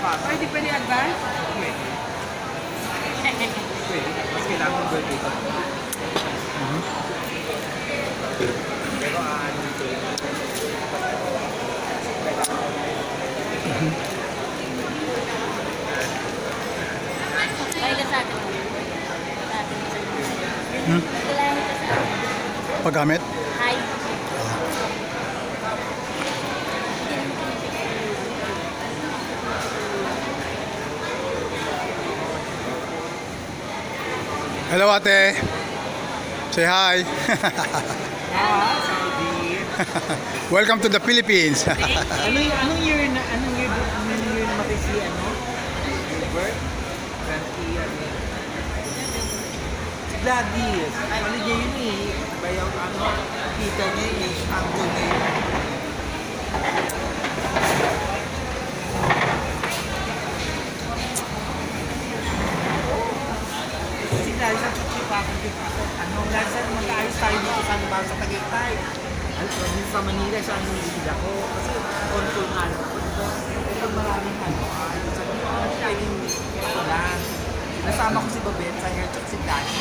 pasok. Ay, di pwede advance? Pwede. Pwede. Mas kailangan ng birthday ko. Pero ano dito yun? Ay, ka sa atin. Sa atin. Kailangan ka sa atin. Paggamit? Hi. Hello ate. Say hi. Saudi. Welcome to the Philippines. Anong year na matay si ano? Gilbert? 20 ano? Si Gladys. Ano niya yun eh? Ba yung ano? Kita niya eh. Uncle niya yun. Si Gladys ang chichipakan dito ako. Ano? Gladys ang mag-aayos tayo dito sa Nabang sa Tagaytay. Dito sa Manila siya ang nililid ako. Kasi control nga lang ako dito. Ito maraming ano. Sabi ko, pwedeng ako lang. Nasama ko si Babette sa hair check si Gladys.